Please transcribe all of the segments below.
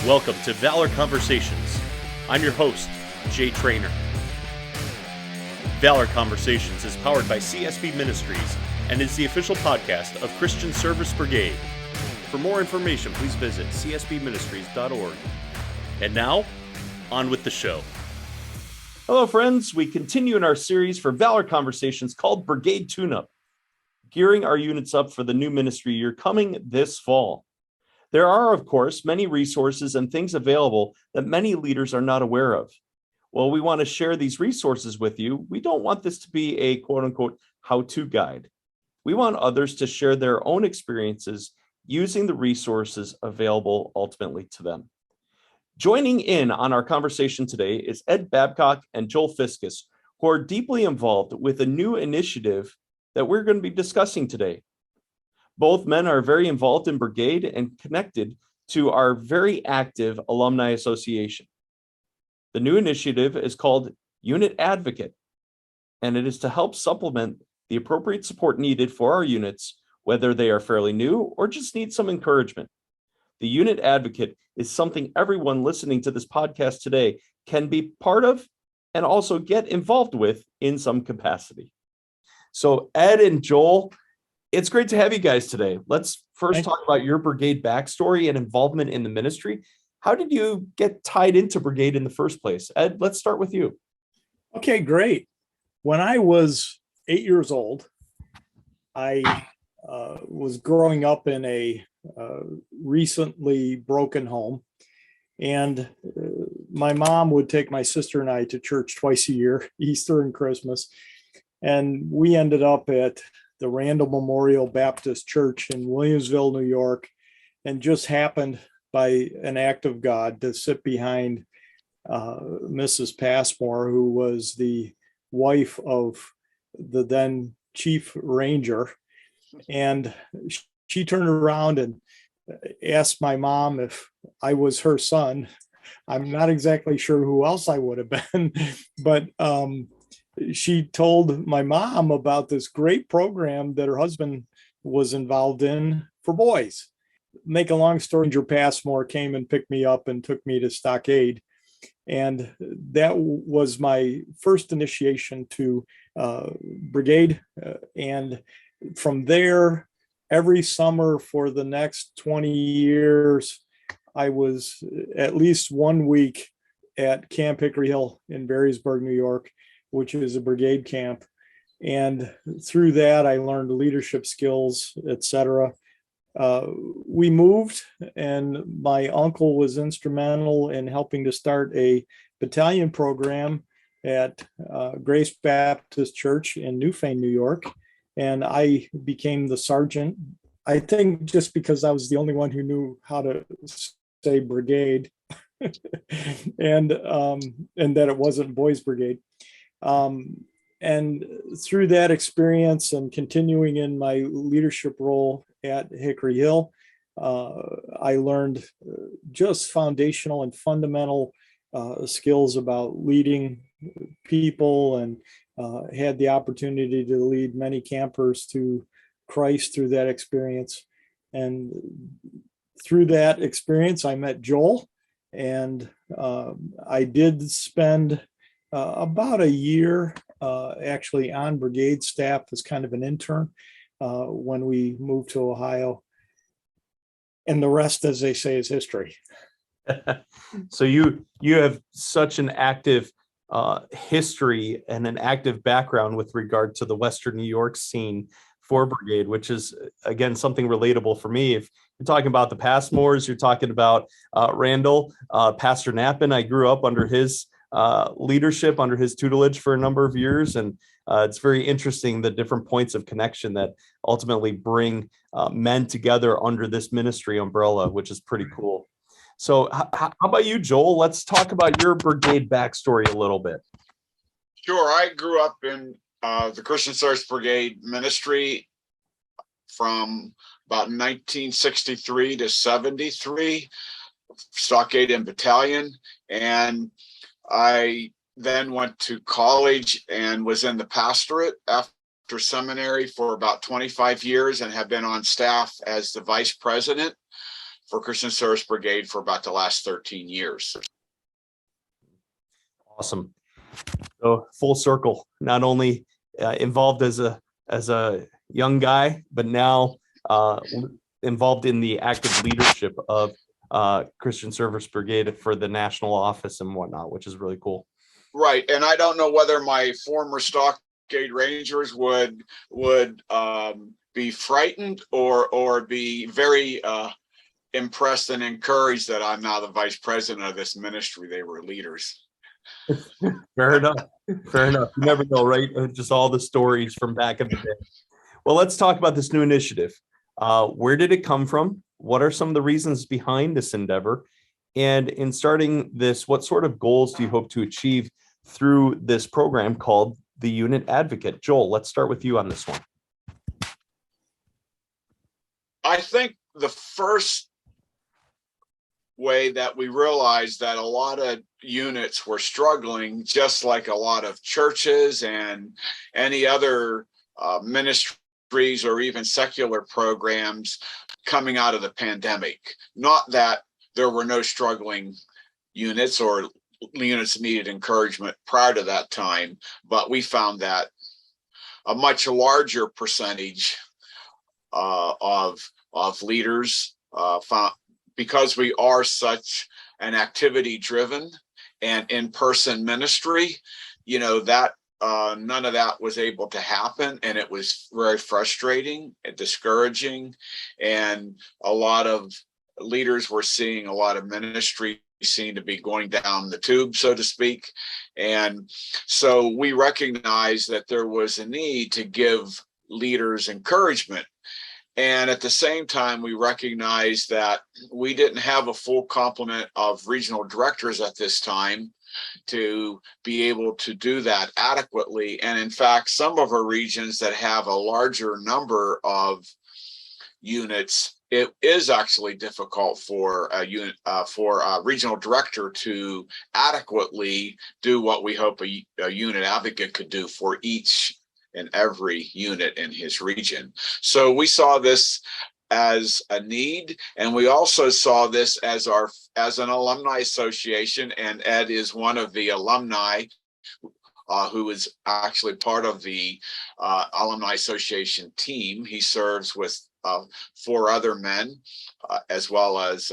Welcome to Valor Conversations. I'm your host, Jay Trainer. Valor Conversations is powered by CSB Ministries and is the official podcast of Christian Service Brigade. For more information, please visit csbministries.org. And now, on with the show. Hello, friends. We continue in our series for Valor Conversations called Brigade Tune-Up, gearing our units up for the new ministry year coming this fall. There are, of course, many resources and things available that many leaders are not aware of. Well, we want to share these resources with you. We don't want this to be a quote-unquote how-to guide. We want others to share their own experiences using the resources available ultimately to them. Joining in on our conversation today is Ed Babcock and Joel Fiscus, who are deeply involved with a new initiative that we're going to be discussing today. Both men are very involved in Brigade and connected to our very active Alumni Association. The new initiative is called Unit Advocate, and it is to help supplement the appropriate support needed for our units, whether they are fairly new or just need some encouragement. The Unit Advocate is something everyone listening to this podcast today can be part of and also get involved with in some capacity. So Ed and Joel, it's great to have you guys today. Let's first talk about your Brigade backstory and involvement in the ministry. How did you get tied into Brigade in the first place? Ed, let's start with you. Okay, great. When I was 8 years old, I was growing up in a recently broken home, and my mom would take my sister and I to church twice a year, Easter and Christmas, and we ended up at the Randall Memorial Baptist Church in Williamsville, New York, and just happened by an act of God to sit behind Mrs. Passmore, who was the wife of the then chief ranger. And she turned around and asked my mom if I was her son. I'm not exactly sure who else I would have been, but she told my mom about this great program that her husband was involved in for boys. Make a long story, Ranger Passmore came and picked me up and took me to Stockade. And that was my first initiation to Brigade. And from there, every summer for the next 20 years, I was at least 1 week at Camp Hickory Hill in Barrysburg, New York, which is a Brigade camp. And through that, I learned leadership skills, etc. We moved, and my uncle was instrumental in helping to start a battalion program at Grace Baptist Church in Newfane, New York. And I became the sergeant, I think just because I was the only one who knew how to say brigade and that it wasn't boys brigade. And through that experience and continuing in my leadership role at Hickory Hill, I learned just foundational and fundamental skills about leading people, and had the opportunity to lead many campers to Christ through that experience. And through that experience, I met Joel, and I did spend about a year actually on Brigade staff as kind of an intern when we moved to Ohio. And the rest, as they say, is history. So you have such an active history and an active background with regard to the Western New York scene for Brigade, which is, again, something relatable for me. If you're talking about the Passmores, you're talking about Randall, Pastor Knappen. I grew up under his leadership, under his tutelage for a number of years. And it's very interesting, the different points of connection that ultimately bring men together under this ministry umbrella, which is pretty cool. So how about you, Joel? Let's talk about your Brigade backstory a little bit. Sure. I grew up in the Christian Service Brigade ministry from about 1963 to 73, Stockade and Battalion. And I then went to college and was in the pastorate after seminary for about 25 years and have been on staff as the Vice President for Christian Service Brigade for about the last 13 years. Awesome. So full circle, not only involved as a young guy, but now involved in the active leadership of Christian Service Brigade for the national office and whatnot, which is really cool. Right. And I don't know whether my former Stockade Rangers would be frightened or be very impressed and encouraged that I'm now the vice president of this ministry. They were leaders. Fair enough. Fair enough. You never know, right? Just all the stories from back in the day. Well, let's talk about this new initiative. Where did it come from? What are some of the reasons behind this endeavor? And in starting this, what sort of goals do you hope to achieve through this program called the Unit Advocate? Joel, let's start with you on this one. I think the first way that we realized that a lot of units were struggling, just like a lot of churches and any other ministries or even secular programs coming out of the pandemic. Not that there were no struggling units or units needed encouragement prior to that time, but we found that a much larger percentage of leaders found, because we are such an activity driven and in-person ministry, that none of that was able to happen. And it was very frustrating and discouraging. And a lot of leaders were seeing a lot of ministry seem to be going down the tube, so to speak. And so we recognized that there was a need to give leaders encouragement. And at the same time, we recognized that we didn't have a full complement of regional directors at this time to be able to do that adequately. And in fact, some of our regions that have a larger number of units, it is actually difficult for a unit, for a regional director to adequately do what we hope a unit advocate could do for each and every unit in his region. So we saw this as a need, and we also saw this as an alumni association, and Ed is one of the alumni who is actually part of the Alumni Association team. He serves with 4 other men, as well as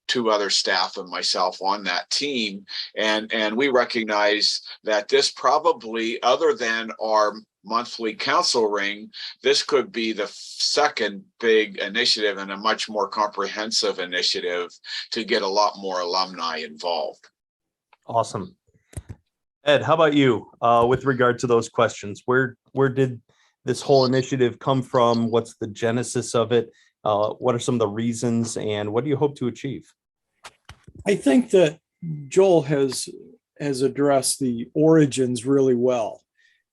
2 other staff and myself on that team. And we recognize that this probably, other than our monthly council ring, this could be the second big initiative and a much more comprehensive initiative to get a lot more alumni involved. Awesome. Ed, how about you with regard to those questions? Where did this whole initiative come from? What's the genesis of it? What are some of the reasons, and what do you hope to achieve? I think that Joel has addressed the origins really well,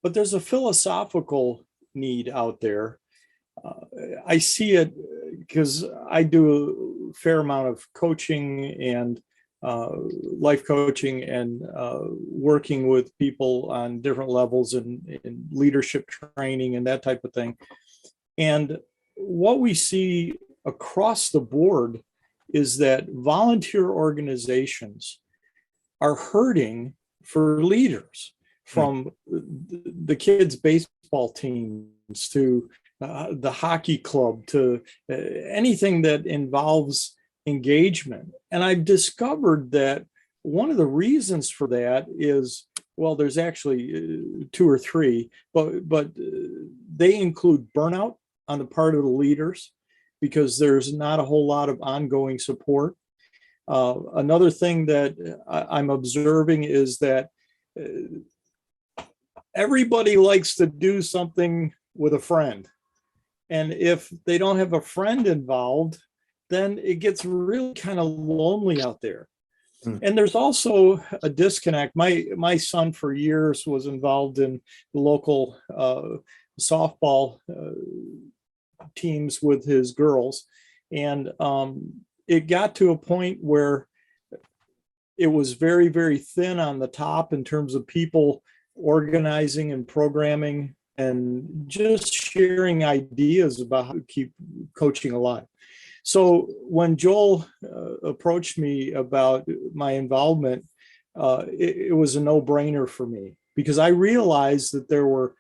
but there's a philosophical need out there. I see it because I do a fair amount of coaching and life coaching and working with people on different levels in leadership training and that type of thing. And what we see across the board is that volunteer organizations are hurting for leaders, from the kids' baseball teams to the hockey club to anything that involves engagement. And I've discovered that one of the reasons for that is, well, there's actually 2 or 3, but they include burnout on the part of the leaders because there's not a whole lot of ongoing support. Another thing that I'm observing is that everybody likes to do something with a friend. And if they don't have a friend involved, then it gets really kind of lonely out there. And there's also a disconnect. My son for years was involved in the local softball teams with his girls. And it got to a point where it was very, very thin on the top in terms of people organizing and programming and just sharing ideas about how to keep coaching alive. So when Joel approached me about my involvement, it was a no-brainer for me, because I realized that there were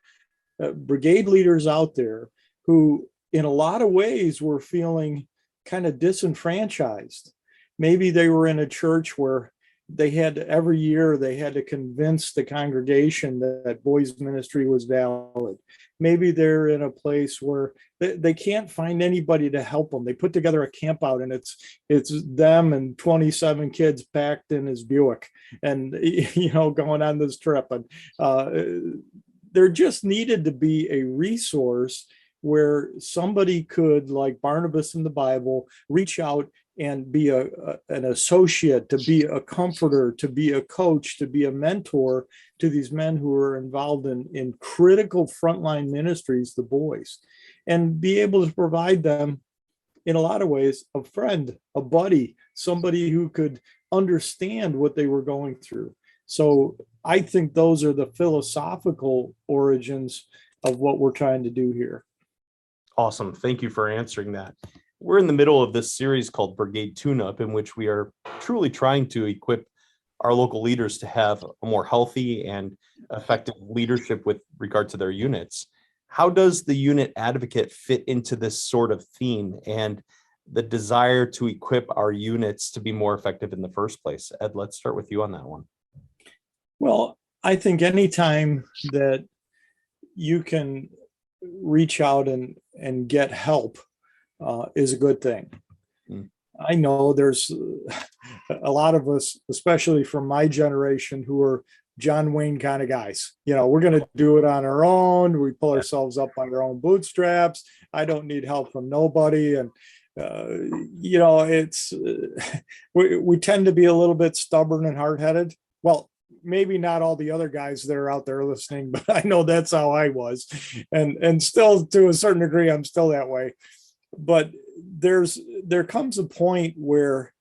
brigade leaders out there who, in a lot of ways, were feeling kind of disenfranchised. Maybe they were in a church where every year they had to convince the congregation that boys ministry was valid. Maybe they're in a place where they can't find anybody to help them. They put together a camp out, and it's them and 27 kids packed in his Buick, and going on this trip. And there just needed to be a resource where somebody could, like Barnabas in the Bible, reach out and be an associate, to be a comforter, to be a coach, to be a mentor to these men who are involved in critical frontline ministries, the boys, and be able to provide them, in a lot of ways, a friend, a buddy, somebody who could understand what they were going through. So I think those are the philosophical origins of what we're trying to do here. Awesome. Thank you for answering that. We're in the middle of this series called Brigade Tune-Up, in which we are truly trying to equip our local leaders to have a more healthy and effective leadership with regard to their units. How does the unit advocate fit into this sort of theme and the desire to equip our units to be more effective in the first place? Ed, let's start with you on that one. Well, I think anytime that you can reach out and get help is a good thing. I know there's a lot of us, especially from my generation, who are John Wayne kind of guys. We're going to do it on our own. We pull ourselves up by our own bootstraps. I don't need help from nobody. And, it's we tend to be a little bit stubborn and hard-headed. Well, maybe not all the other guys that are out there listening, but I know that's how I was. And still, to a certain degree, I'm still that way. But there comes a point where,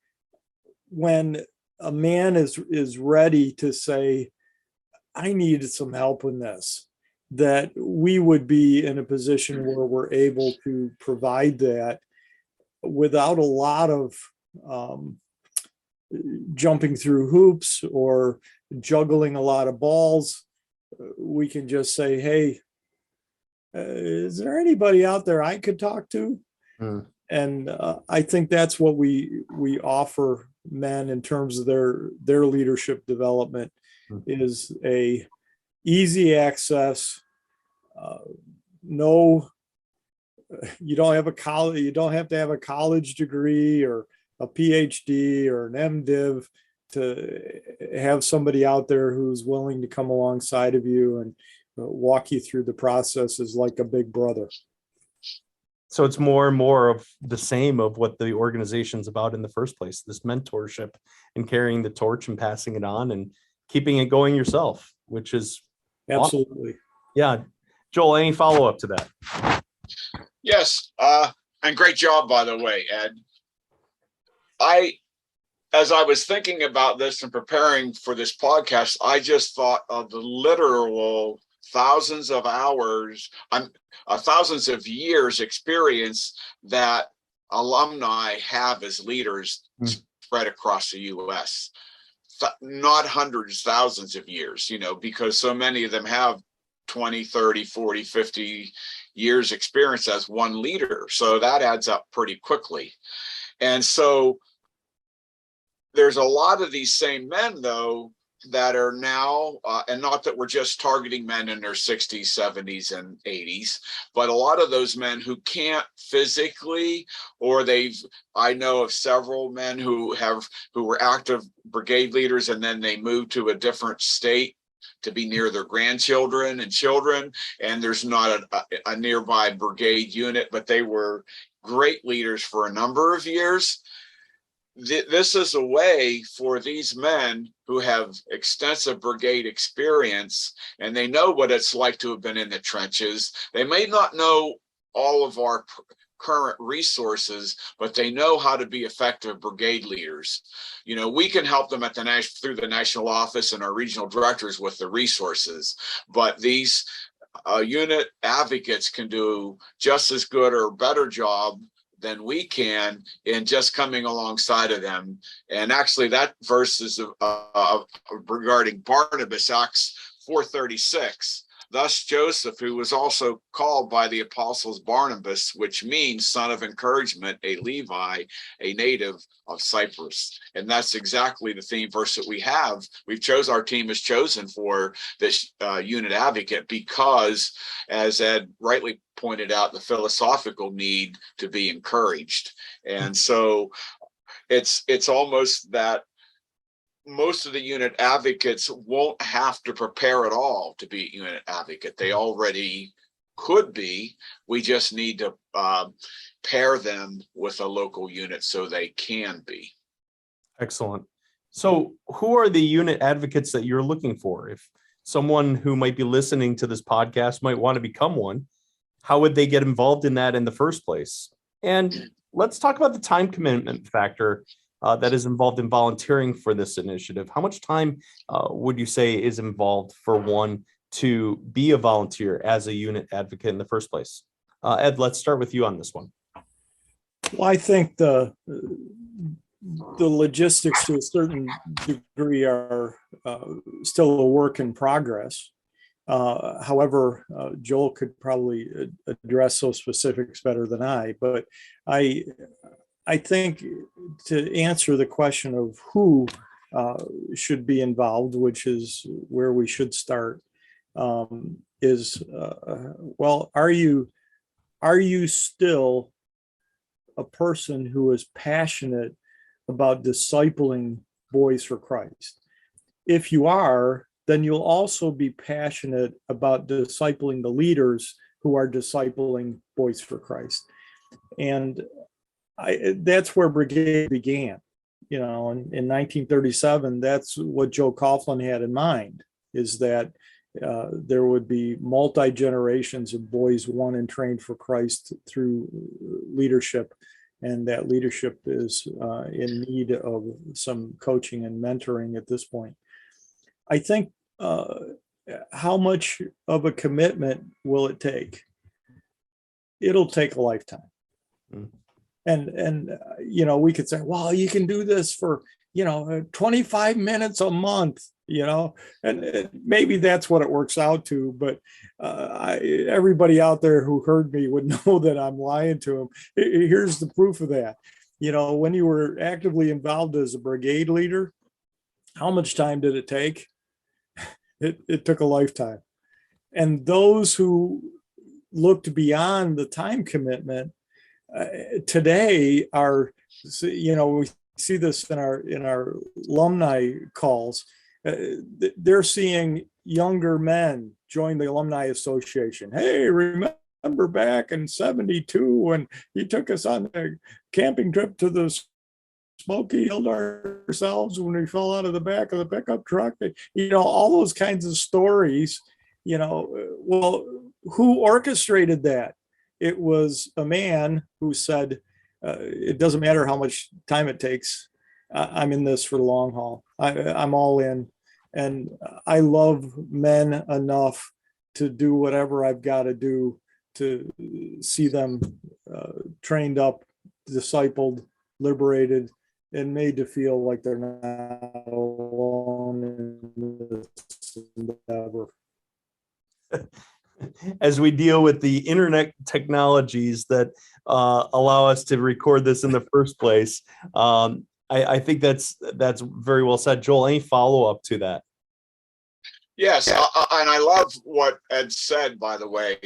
when a man is ready to say, I need some help in this, that we would be in a position where we're able to provide that without a lot of jumping through hoops or juggling a lot of balls. We can just say, hey, is there anybody out there I could talk to? And I think that's what we offer men in terms of their leadership development, is a easy access. No, you don't have to have a college degree or a PhD or an MDiv to have somebody out there who's willing to come alongside of you and walk you through the process, is like a big brother. So it's more and more of the same of what the organization's about in the first place, this mentorship and carrying the torch and passing it on and keeping it going yourself, which is absolutely awesome. Yeah. Joel, any follow-up to that? Yes. And great job, by the way, Ed. As I was thinking about this and preparing for this podcast, I just thought of the literal thousands of hours, thousands of years experience that alumni have as leaders spread across the U.S. Not hundreds, thousands of years, because so many of them have 20, 30, 40, 50 years experience as one leader. So that adds up pretty quickly. And so there's a lot of these same men, though, that are now, and not that we're just targeting men in their 60s, 70s, and 80s, but a lot of those men who can't physically, or I know of several men who were active brigade leaders, and then they moved to a different state to be near their grandchildren and children, and there's not a nearby brigade unit, but they were great leaders for a number of years. This is a way for these men who have extensive brigade experience, and they know what it's like to have been in the trenches. They may not know all of our current resources, but they know how to be effective brigade leaders. We can help them through the national office and our regional directors with the resources, but these unit advocates can do just as good or better job than we can in just coming alongside of them. And actually that verse is regarding Barnabas, Acts 4:36. Thus Joseph, who was also called by the apostles Barnabas, which means son of encouragement, a Levi, a native of Cyprus. And that's exactly the theme verse that we have. Our team is chosen for this unit advocate because, as Ed rightly pointed out, the philosophical need to be encouraged. And so it's almost that most of the unit advocates won't have to prepare at all to be a unit advocate. They already could be. We just need to pair them with a local unit so they can be. Excellent. So who are the unit advocates that you're looking for? If someone who might be listening to this podcast might want to become one, how would they get involved in that in the first place? And let's talk about the time commitment factor that is involved in volunteering for this initiative. How much time would you say is involved for one to be a volunteer as a unit advocate in the first place? Ed, let's start with you on this one. Well, I think the logistics to a certain degree are still a work in progress. However, Joel could probably address those specifics better than I, but I think to answer the question of who should be involved, which is where we should start, is well, are you still a person who is passionate about discipling boys for Christ? If you are, then you'll also be passionate about discipling the leaders who are discipling boys for Christ. And that's where Brigade began. In 1937, that's what Joe Coughlin had in mind, is that there would be multi-generations of boys won and trained for Christ through leadership, and that leadership is in need of some coaching and mentoring at this point. I think how much of a commitment will it take? It'll take a lifetime. And we could say, well, you can do this for 25 minutes a month, and maybe that's what it works out to. But everybody out there who heard me would know that I'm lying to them. Here's the proof of that. When you were actively involved as a brigade leader, how much time did it take? It took a lifetime. And those who looked beyond the time commitment today are, we see this in our alumni calls. They're seeing younger men join the Alumni Association. Hey, remember back in '72 when you took us on a camping trip to the Smoky, healed ourselves when we fell out of the back of the pickup truck? All those kinds of stories. Well, who orchestrated that? It was a man who said, it doesn't matter how much time it takes. I'm in this for the long haul. I'm all in. And I love men enough to do whatever I've got to do to see them trained up, discipled, liberated, and made to feel like they're not alone in this endeavor. As we deal with the internet technologies that allow us to record this in the first place, I think that's very well said. Joel, any follow-up to that? Yes, and I love what Ed said, by the way.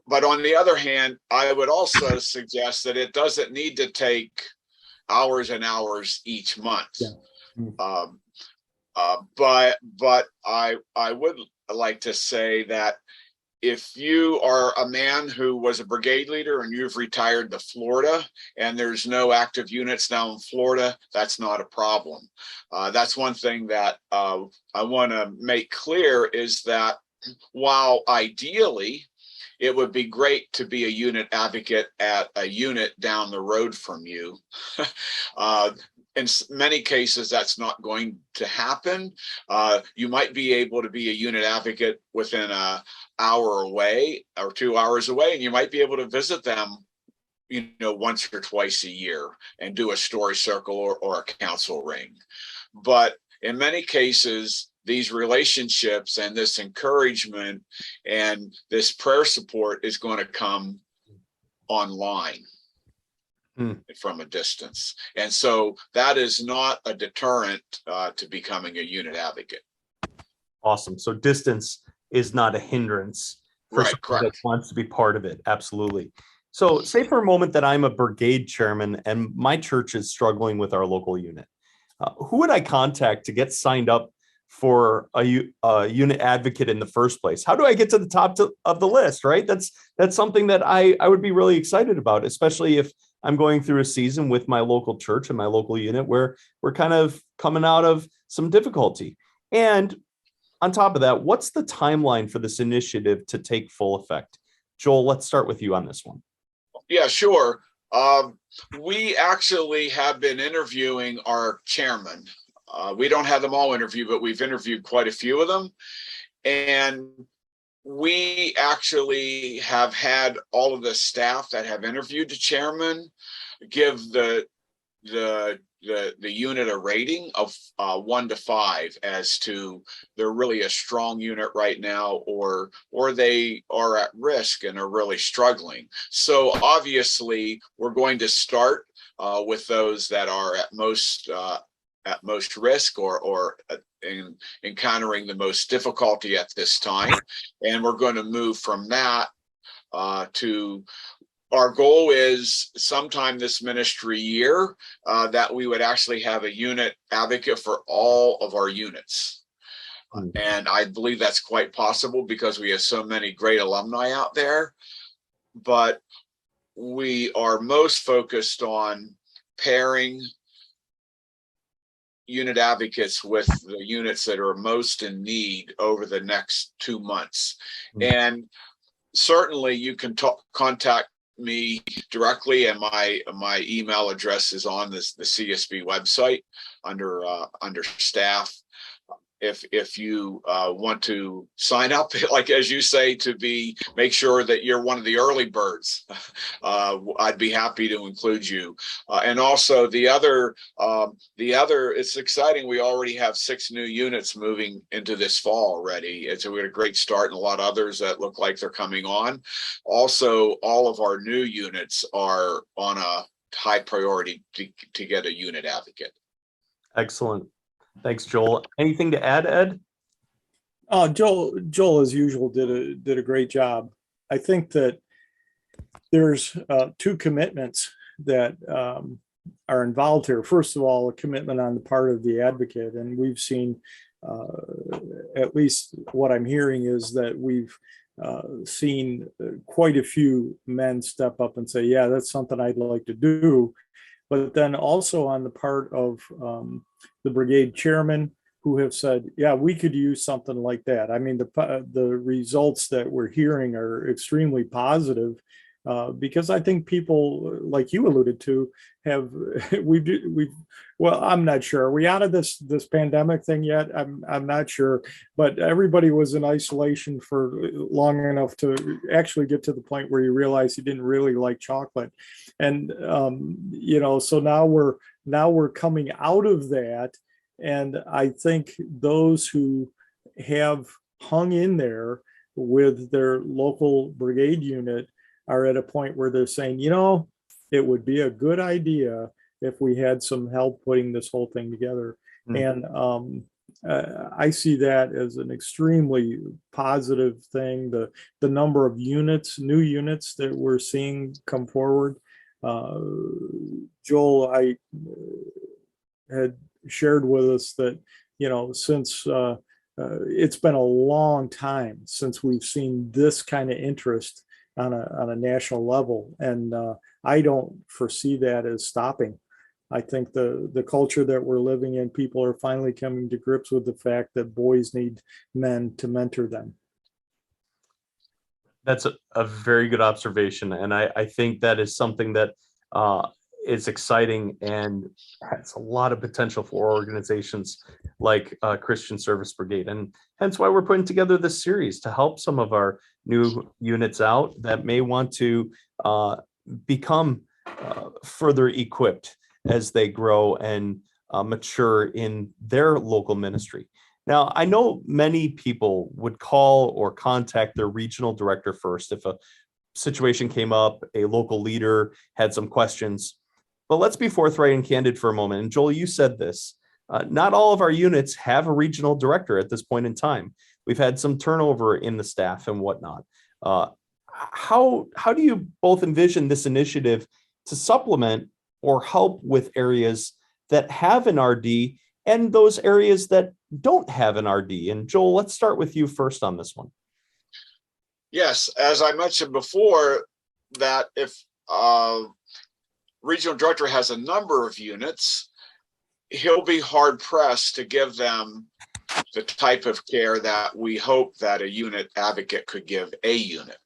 But on the other hand, I would also suggest that it doesn't need to take hours and hours each month. Yeah. But I would like to say that if you are a man who was a brigade leader and you've retired to Florida and there's no active units now in Florida, that's not a problem. That's one thing that I want to make clear, is that while ideally it would be great to be a unit advocate at a unit down the road from you, in many cases, that's not going to happen. You might be able to be a unit advocate within an hour away or 2 hours away, and you might be able to visit them once or twice a year and do a story circle or a council ring. But in many cases, these relationships and this encouragement and this prayer support is going to come online from a distance. And so that is not a deterrent to becoming a unit advocate. Awesome. So distance is not a hindrance for Right, someone that correct. wants to be part of it. Absolutely. So say for a moment that I'm a brigade chairman and my church is struggling with our local unit. Who would I contact to get signed up for a unit advocate in the first place? How do I get to the top of the list, right? That's something that I would be really excited about, especially if I'm going through a season with my local church and my local unit where we're kind of coming out of some difficulty. And on top of that, what's the timeline for this initiative to take full effect? Joel, let's start with you on this one. Yeah, sure. We actually have been interviewing our chairman. We don't have them all interviewed, but we've interviewed quite a few of them. And we actually have had all of the staff that have interviewed the chairman give the unit a rating of 1 to 5 as to they're really a strong unit right now, or they are at risk and are really struggling. So obviously we're going to start with those that are at most risk or encountering the most difficulty at this time, and we're going to move from that to our goal is sometime this ministry year that we would actually have a unit advocate for all of our units. And I believe that's quite possible because we have so many great alumni out there. But we are most focused on pairing unit advocates with the units that are most in need over the next 2 months. And certainly you can contact me directly, and my email address is on the CSB website under staff. If you want to sign up, like as you say, to make sure that you're one of the early birds, I'd be happy to include you. And also the other, it's exciting. We already have 6 new units moving into this fall already. We had a great start, and a lot of others that look like they're coming on. Also, all of our new units are on a high priority to get a unit advocate. Excellent. Thanks, Joel. Anything to add, Ed? Joel, as usual, did a great job. I think that there's 2 commitments that are involved here. First of all, a commitment on the part of the advocate, and we've seen, at least what I'm hearing is that we've seen quite a few men step up and say, yeah, that's something I'd like to do. But then also on the part of the brigade chairman, who have said, yeah, we could use something like that. I mean, the results that we're hearing are extremely positive because I think people, like you alluded to, well, I'm not sure. Are we out of this pandemic thing yet? I'm not sure, but everybody was in isolation for long enough to actually get to the point where you realize you didn't really like chocolate. And, so now we're coming out of that. And I think those who have hung in there with their local brigade unit are at a point where they're saying, it would be a good idea if we had some help putting this whole thing together. And I see that as an extremely positive thing. The number of new units that we're seeing come forward. Joel, I had shared with us that, since it's been a long time since we've seen this kind of interest on a national level. And I don't foresee that as stopping. I think the culture that we're living in, people are finally coming to grips with the fact that boys need men to mentor them. That's a very good observation. And I think that is something that is exciting and has a lot of potential for organizations like Christian Service Brigade. And hence why we're putting together this series to help some of our new units out that may want to become further equipped as they grow and mature in their local ministry. Now, I know many people would call or contact their regional director first if a situation came up, a local leader had some questions. But let's be forthright and candid for a moment. And Joel, you said this. Not all of our units have a regional director at this point in time. We've had some turnover in the staff and whatnot. How do you both envision this initiative to supplement or help with areas that have an RD and those areas that don't have an RD? And Joel, let's start with you first on this one. Yes, as I mentioned before, that if regional director has a number of units, he'll be hard pressed to give them the type of care that we hope that a unit advocate could give a unit.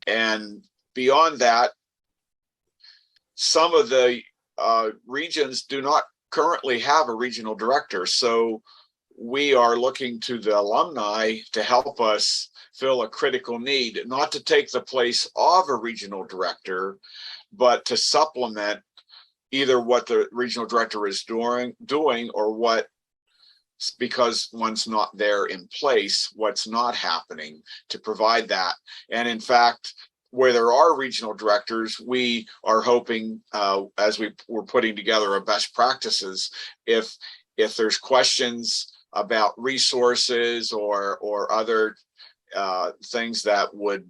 And beyond that, some of the regions do not currently have a regional director. So we are looking to the alumni to help us fill a critical need, not to take the place of a regional director, but to supplement either what the regional director is doing or what, because one's not there in place, what's not happening, to provide that. And in fact, where there are regional directors, we are hoping, as we're putting together our best practices, if there's questions about resources or other things that would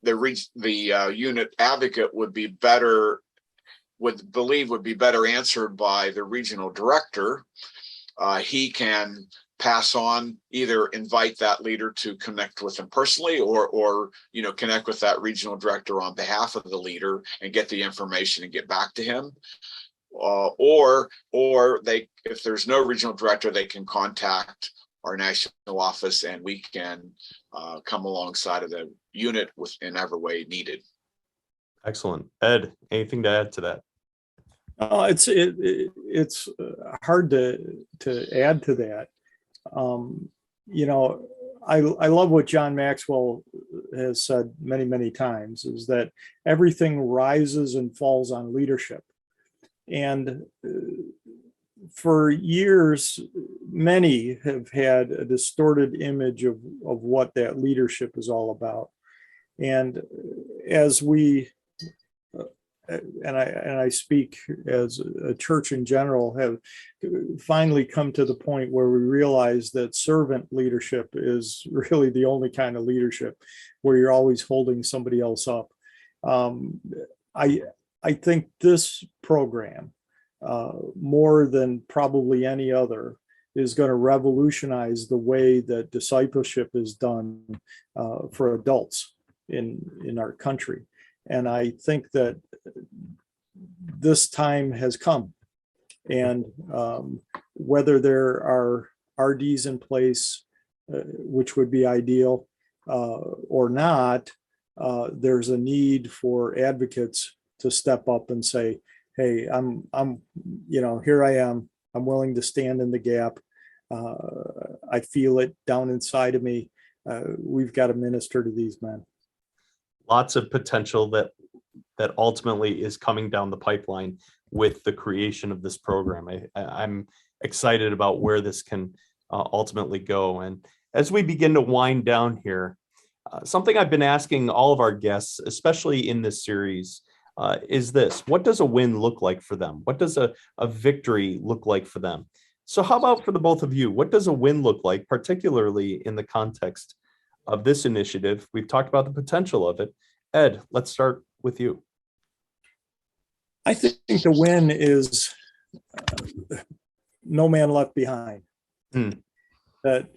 the unit advocate would be better answered by the regional director, he can pass on, either invite that leader to connect with him personally or connect with that regional director on behalf of the leader and get the information and get back to him. Or they, if there's no regional director, they can contact our national office and we can come alongside of the unit in every way needed. Excellent. Ed, anything to add to that? It's hard to add to that. I love what John Maxwell has said many, many times, is that everything rises and falls on leadership. And for years, many have had a distorted image of what that leadership is all about. And as we, and I speak as a church in general, have finally come to the point where we realize that servant leadership is really the only kind of leadership where you're always holding somebody else up. I think this program, more than probably any other, is going to revolutionize the way that discipleship is done for adults in our country. And I think that this time has come. And whether there are RDs in place, which would be ideal, or not, there's a need for advocates to step up and say, hey, I'm here I am. I'm willing to stand in the gap. I feel it down inside of me. We've got to minister to these men. Lots of potential that ultimately is coming down the pipeline with the creation of this program. I'm excited about where this can ultimately go. And as we begin to wind down here, something I've been asking all of our guests, especially in this series, is this: what does a win look like for them? What does a victory look like for them? So how about for the both of you, what does a win look like, particularly in the context of this initiative? We've talked about the potential of it. Ed, let's start with you. I think the win is no man left behind. That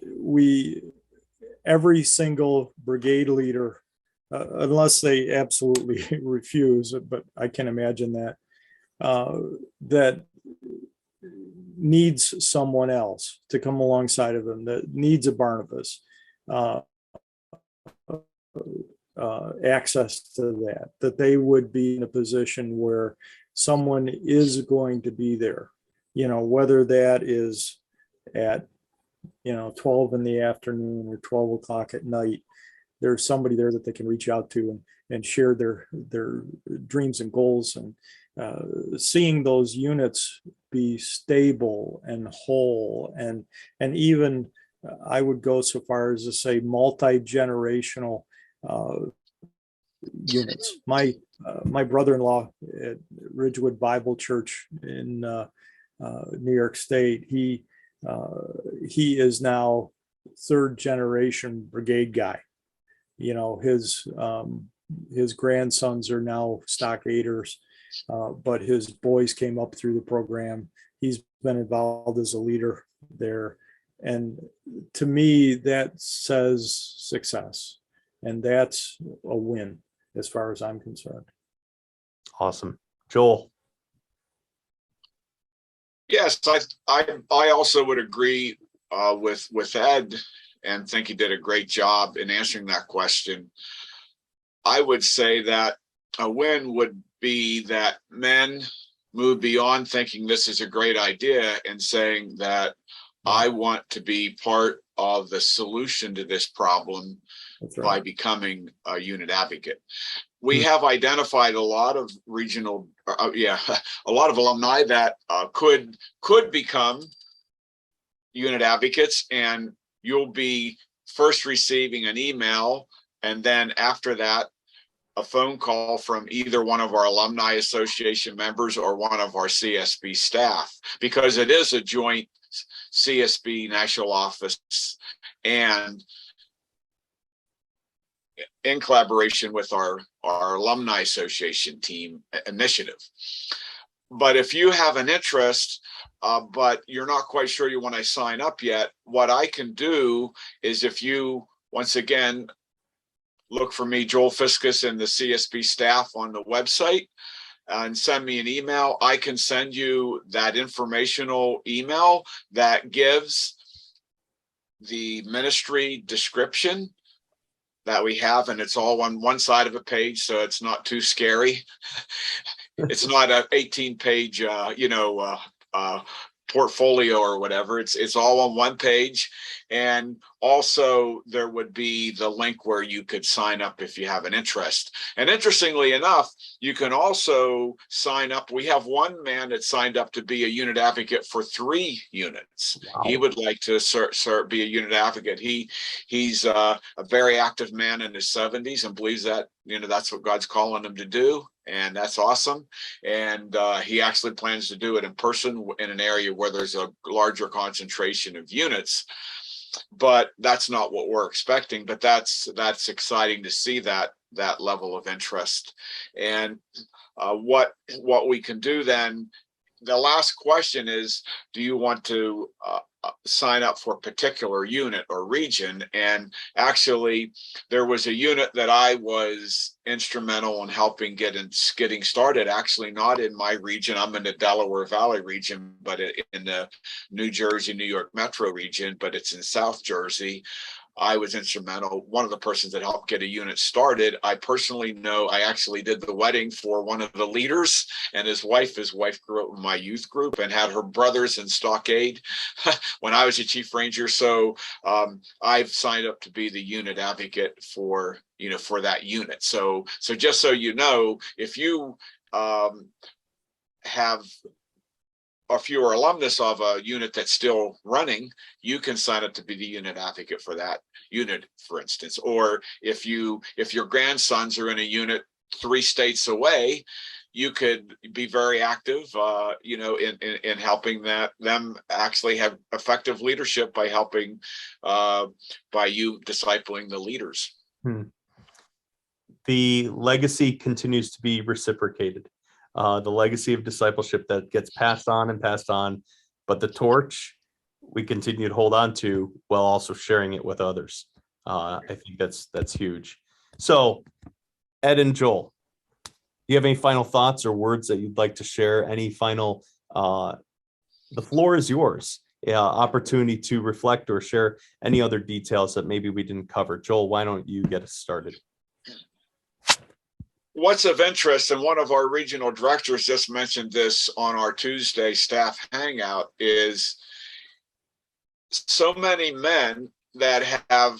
every single brigade leader, unless they absolutely refuse, but I can imagine that, that needs someone else to come alongside of them, that needs a Barnabas, access to that they would be in a position where someone is going to be there, whether that is at 12 in the afternoon or 12 o'clock at night, there's somebody there that they can reach out to and share their dreams and goals, and seeing those units be stable and whole, and even I would go so far as to say multi-generational units. My brother-in-law at Ridgewood Bible Church in New York State, he is now third generation Brigade guy. You know, his grandsons are now stockaders, but his boys came up through the program. He's been involved as a leader there. And to me, that says success. And that's a win as far as I'm concerned. Awesome. Joel. Yes, I also would agree with Ed, and think he did a great job in answering that question. I would say that a win would be that men move beyond thinking this is a great idea and saying that I want to be part of the solution to this problem. That's right. By becoming a unit advocate. We have identified a lot of regional, a lot of alumni that could become unit advocates, and you'll be first receiving an email, and then after that, a phone call from either one of our Alumni Association members or one of our CSB staff, because it is a joint CSB national office and in collaboration with our Alumni Association team initiative. But if you have an interest, but you're not quite sure you want to sign up yet, what I can do is, if you, once again, look for me, Joel Fiscus, and the CSB staff on the website, and send me an email, I can send you that informational email that gives the ministry description that we have, and it's all on one side of a page, so it's not too scary. It's not an 18-page, portfolio or whatever. It's all on one page, and also there would be the link where you could sign up if you have an interest. And interestingly enough, you can also sign up. We have one man that signed up to be a unit advocate for 3 units. Wow. He would like to be a unit advocate. He's a very active man in his 70s and believes that that's what God's calling him to do. And that's awesome. And he actually plans to do it in person in an area where there's a larger concentration of units. But that's not what we're expecting. But that's exciting to see that level of interest. And what we can do then, the last question is, do you want to sign up for a particular unit or region? And actually, there was a unit that I was instrumental in helping getting started, actually not in my region. I'm in the Delaware Valley region, but in the New Jersey, New York metro region, but it's in South Jersey. I was instrumental. One of the persons that helped get a unit started, I personally know. I actually did the wedding for one of the leaders and his wife. His wife grew up in my youth group and had her brothers in Stockade when I was a chief ranger. So I've signed up to be the unit advocate for that unit. So just so you know, if you if you're alumnus of a unit that's still running, you can sign up to be the unit advocate for that unit, for instance. Or if your grandsons are in a unit 3 states away, you could be very active, in helping them actually have effective leadership by helping by you discipling the leaders. The legacy continues to be reciprocated. The legacy of discipleship that gets passed on, but the torch we continue to hold on to while also sharing it with others. I think that's huge. So, Ed and Joel, do you have any final thoughts or words that you'd like to share? Any final, the floor is yours. Opportunity to reflect or share any other details that maybe we didn't cover. Joel, why don't you get us started? What's of interest, and one of our regional directors just mentioned this on our Tuesday staff hangout, is so many men that have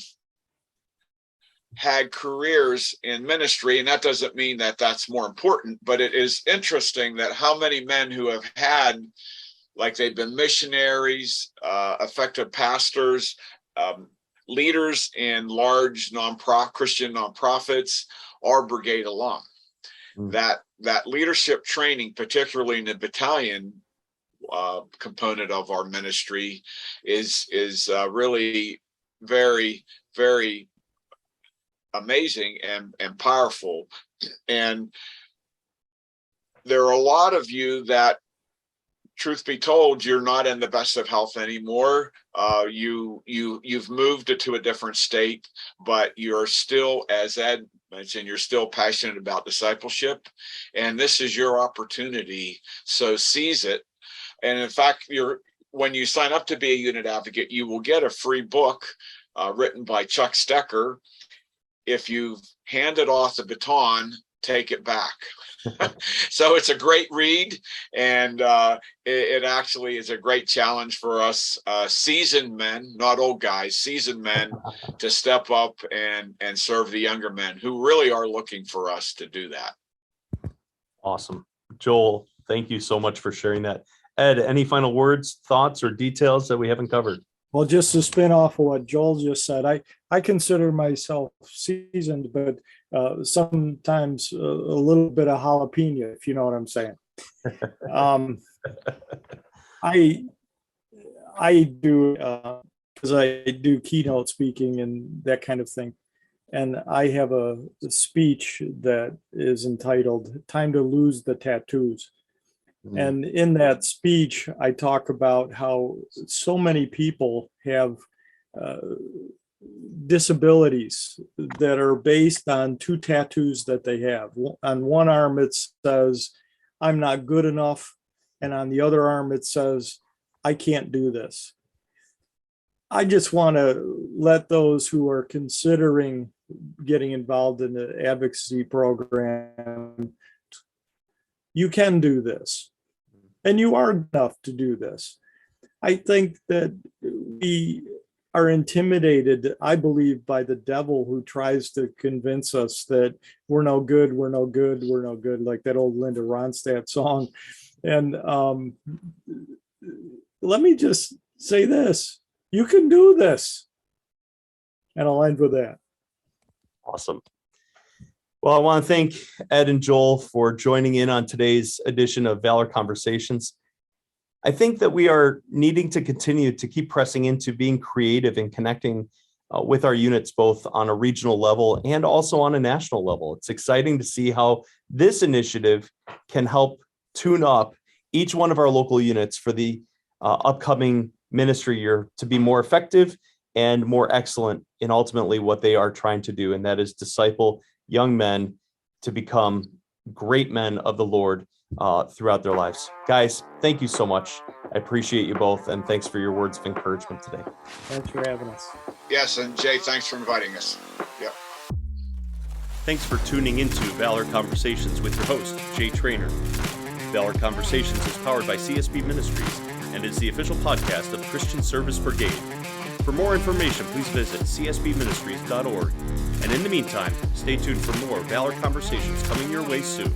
had careers in ministry. And that doesn't mean that that's more important, but it is interesting that how many men who have had, like they've been missionaries, effective pastors, leaders in large Christian nonprofits, are Brigade alum. That leadership training, particularly in the battalion component of our ministry, is really very, very amazing and powerful. And there are a lot of you that, truth be told, you're not in the best of health anymore. You've moved to a different state, but you're still, as Ed mentioned, you're still passionate about discipleship, and this is your opportunity. So seize it. And in fact, when you sign up to be a unit advocate, you will get a free book written by Chuck Stecker. If you've handed off the baton, take it back. So it's a great read, and it actually is a great challenge for us seasoned men, not old guys, seasoned men, to step up and serve the younger men who really are looking for us to do that. Awesome. Joel, thank you so much for sharing that. Ed, any final words, thoughts, or details that we haven't covered? Well, just to spin off of what Joel just said, I consider myself seasoned, but sometimes a little bit of jalapeno, if you know what I'm saying. I do, because I do keynote speaking and that kind of thing. And I have a speech that is entitled "Time to Lose the Tattoos." And in that speech, I talk about how so many people have disabilities that are based on two tattoos that they have. On one arm, it says, "I'm not good enough." And on the other arm, it says, "I can't do this." I just want to let those who are considering getting involved in the advocacy program, you can do this. And you are enough to do this. I think that we are intimidated, I believe, by the devil, who tries to convince us that we're no good, we're no good, we're no good, like that old Linda Ronstadt song. And let me just say this: you can do this. And I'll end with that. Awesome. Well, I want to thank Ed and Joel for joining in on today's edition of Valor Conversations. I think that we are needing to continue to keep pressing into being creative and connecting with our units, both on a regional level and also on a national level. It's exciting to see how this initiative can help tune up each one of our local units for the upcoming ministry year to be more effective and more excellent in ultimately what they are trying to do, and that is disciple young men to become great men of the Lord throughout their lives. Guys, thank you so much. I appreciate you both, and thanks for your words of encouragement today. Thanks for having us. Yes, and Jay, thanks for inviting us. Yep. Thanks for tuning into Valor Conversations with your host, Jay Trainer. Valor Conversations is powered by CSB Ministries and is the official podcast of Christian Service Brigade. For more information, please visit csbministries.org. And in the meantime, stay tuned for more Valor Conversations coming your way soon.